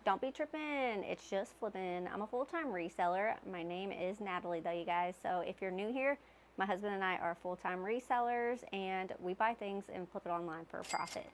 Don't be tripping, it's just flipping. I'm a full-time reseller. My name is Natalie though, you guys. So if you're new here, my husband and I are full-time resellers and we buy things and flip it online for a profit.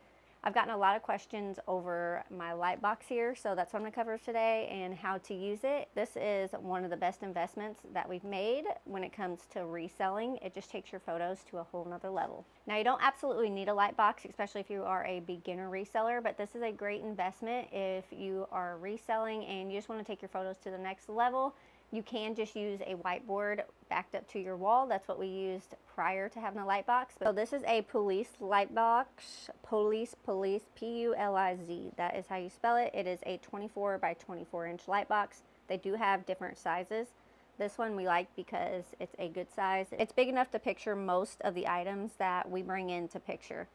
I've gotten a lot of questions over my light box here, so that's what I'm going to cover today and how to use it. This is one of the best investments that we've made when it comes to reselling. It just takes your photos to a whole nother level. Now, you don't absolutely need a light box, especially if you are a beginner reseller, but this is a great investment if you are reselling and you just want to take your photos to the next level. You can just use a whiteboard backed up to your wall. That's what we used prior to having a light box. So this is a police light box. Police, P-U-L-I-Z. That is how you spell it. It is a 24 by 24 inch light box. They do have different sizes. This one we like because it's a good size. It's big enough to picture most of the items that we bring in to picture.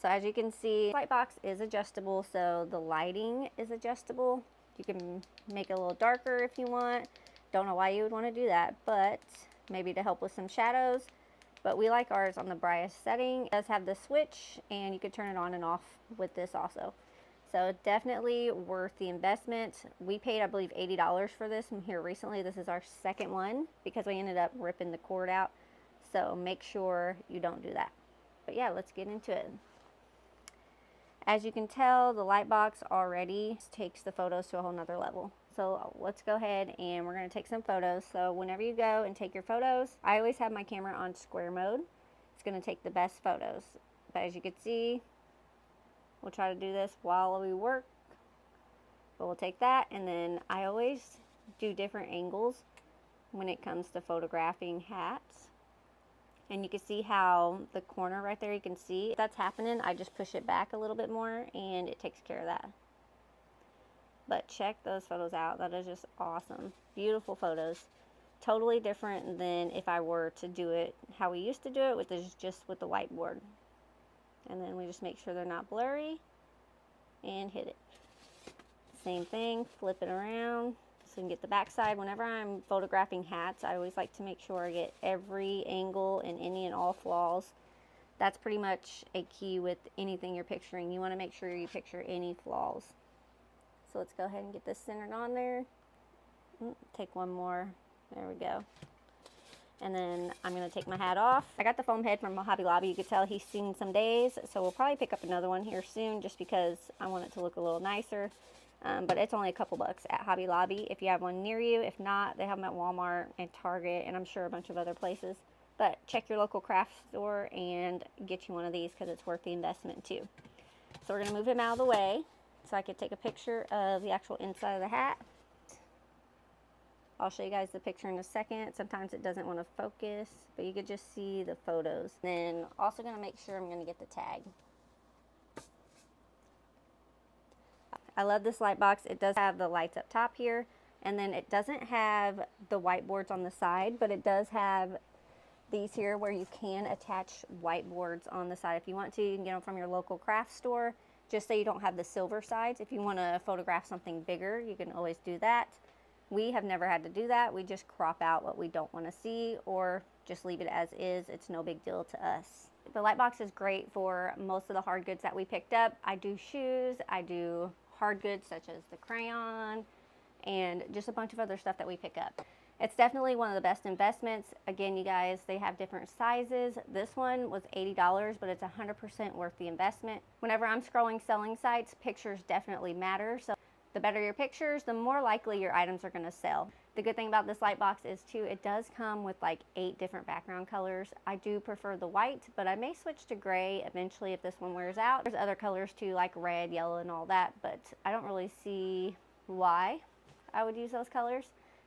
So as you can see, the light box is adjustable, so the lighting is adjustable. You can make it a little darker if you want. Don't know why you would want to do that, but maybe to help with some shadows. But we like ours on the brightest setting. It does have the switch and you could turn it on and off with this also. So definitely worth the investment. We paid, I believe, $80 for this here recently. This is our second one because we ended up ripping the cord out. So make sure you don't do that. But yeah, let's get into it. As you can tell, the light box already takes the photos to a whole nother level. So let's go ahead and we're going to take some photos. So whenever you go and take your photos, I always have my camera on square mode. It's going to take the best photos. But as you can see, we'll try to do this while we work. But we'll take that, and then I always do different angles when it comes to photographing hats. And you can see how the corner right there, you can see if that's happening, I just push it back a little bit more and it takes care of that. But check those photos out. That is just awesome. Beautiful photos. Totally different than if I were to do it how we used to do it, which is just with the whiteboard. And then we just make sure they're not blurry and hit it. Same thing, flip it around so you can get the back side. Whenever I'm photographing hats, I always like to make sure I get every angle and any and all flaws. That's pretty much a key with anything you're picturing. You want to make sure you picture any flaws. So let's go ahead and get this centered on there. Take one more. There we go. And then I'm going to take my hat off. I got the foam head from Hobby Lobby. You could tell he's seen some days. So we'll probably pick up another one here soon just because I want it to look a little nicer. But it's only a couple bucks at Hobby Lobby if you have one near you. If not, they have them at Walmart and Target and I'm sure a bunch of other places. But check your local craft store and get you one of these because it's worth the investment too. So we're going to move him out of the way so I could take a picture of the actual inside of the hat. I'll show you guys the picture in a second. Sometimes it doesn't want to focus, but you could just see the photos. Then also going to make sure I'm going to get the tag. I love this light box. It does have the lights up top here, and then it doesn't have the whiteboards on the side, but it does have these here where you can attach whiteboards on the side. If you want to, you can get them from your local craft store, just so you don't have the silver sides. If you want to photograph something bigger, you can always do that. We have never had to do that. We just crop out what we don't want to see or just leave it as is. It's no big deal to us. The light box is great for most of the hard goods that we picked up. I do shoes, I do hard goods such as the crayon and just a bunch of other stuff that we pick up. It's definitely one of the best investments. Again, you guys, they have different sizes. This one was $80, but it's 100% worth the investment. Whenever I'm scrolling selling sites, pictures definitely matter. So the better your pictures, the more likely your items are going to sell. The good thing about this light box is too, it does come with like 8 different background colors. I do prefer the white, but I may switch to gray eventually if this one wears out. There's other colors too, like red, yellow, and all that, but I don't really see why I would use those colors.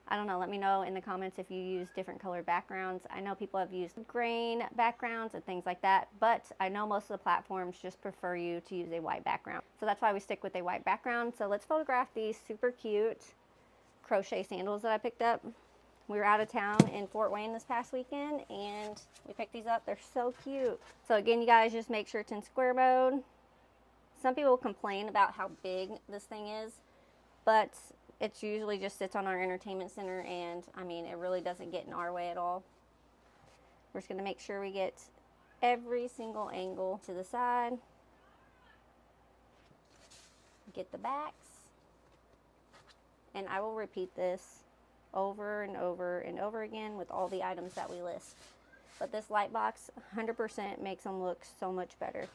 I don't know, let me know in the comments if you use different colored backgrounds. I know people have used grain backgrounds and things like that, but I know most of the platforms just prefer you to use a white background. So that's why we stick with a white background. So let's photograph these super cute crochet sandals that I picked up. We were out of town in Fort Wayne this past weekend and we picked these up. They're so cute. So again, you guys just make sure it's in square mode. Some people complain about how big this thing is, but it usually just sits on our entertainment center and I mean, it really doesn't get in our way at all. We're just gonna make sure we get every single angle to the side. Get the backs. And I will repeat this over and over and over again with all the items that we list. But this light box 100% makes them look so much better.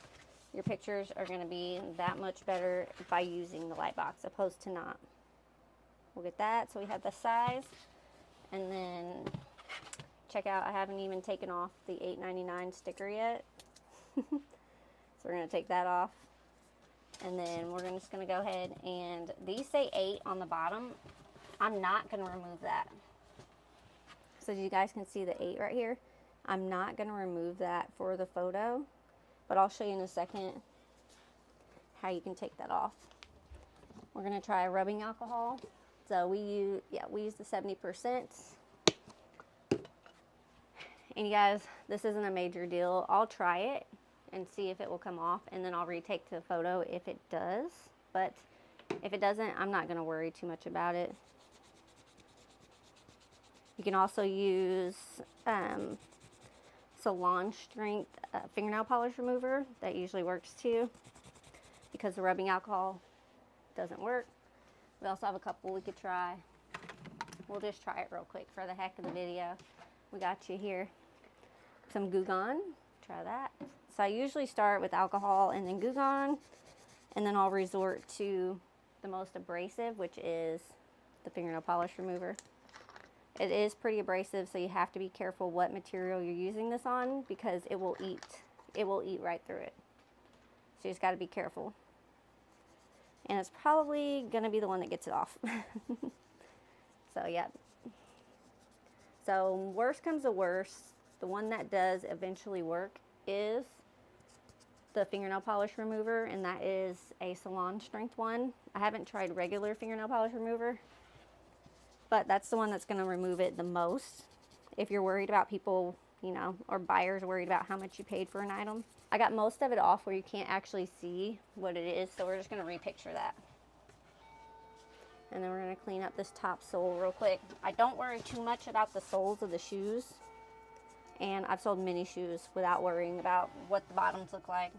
Your pictures are going to be that much better by using the light box opposed to not. We'll get that. So we have the size, and then check out, I haven't even taken off the $8.99 sticker yet. So we're going to take that off. And then we're just going to go ahead, and these say 8 on the bottom. I'm not going to remove that. So you guys can see the 8 right here. I'm not going to remove that for the photo, but I'll show you in a second how you can take that off. We're going to try rubbing alcohol. So we use the 70%. And you guys, this isn't a major deal. I'll try it and see if it will come off, and then I'll retake the photo if it does. But if it doesn't, I'm not going to worry too much about it. You can also use salon strength fingernail polish remover. That usually works too, because the rubbing alcohol doesn't work. We also have a couple we could try. We'll just try it real quick for the heck of the video. We got you here. Some Goo Gone. Try that. So I usually start with alcohol and then Goo Gone, and then I'll resort to the most abrasive, which is the fingernail polish remover. It is pretty abrasive, so you have to be careful what material you're using this on, because it will eat right through it. So you just got to be careful. And it's probably going to be the one that gets it off. So yeah. So worst comes to worst, the one that does eventually work is the fingernail polish remover, and that is a salon strength one. I haven't tried regular fingernail polish remover, but that's the one that's going to remove it the most. If you're worried about people, you know, or buyers worried about how much you paid for an item. I got most of it off where you can't actually see what it is, so we're just going to repicture that. And then we're going to clean up this top sole real quick. I don't worry too much about the soles of the shoes, and I've sold many shoes without worrying about what the bottoms look like.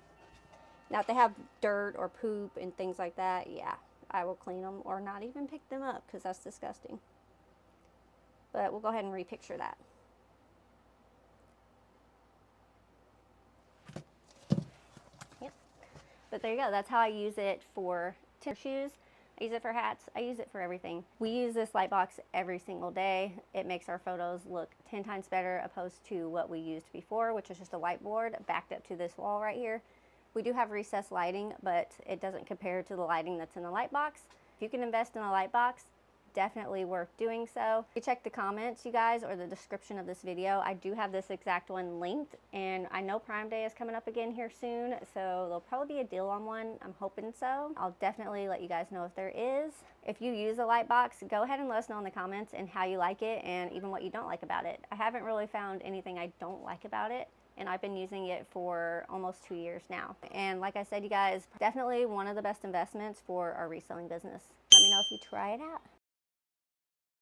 Now if they have dirt or poop and things like that, yeah, I will clean them or not even pick them up, because that's disgusting. But we'll go ahead and repicture that. Yep. But there you go. That's how I use it for shoes. I use it for hats. I use it for everything. We use this light box every single day. It makes our photos look 10 times better opposed to what we used before, which is just a whiteboard backed up to this wall right here. We do have recessed lighting, but it doesn't compare to the lighting that's in the light box. If you can invest in a light box, definitely worth doing so. You check the comments, you guys, or the description of this video. I do have this exact one linked, and I know Prime Day is coming up again here soon, so there'll probably be a deal on one. I'm hoping so. I'll definitely let you guys know if there is. If you use a light box, go ahead and let us know in the comments and how you like it, and even what you don't like about it. I haven't really found anything I don't like about it, and I've been using it for almost 2 years now. And like I said, you guys, definitely one of the best investments for our reselling business. Let me know if you try it out.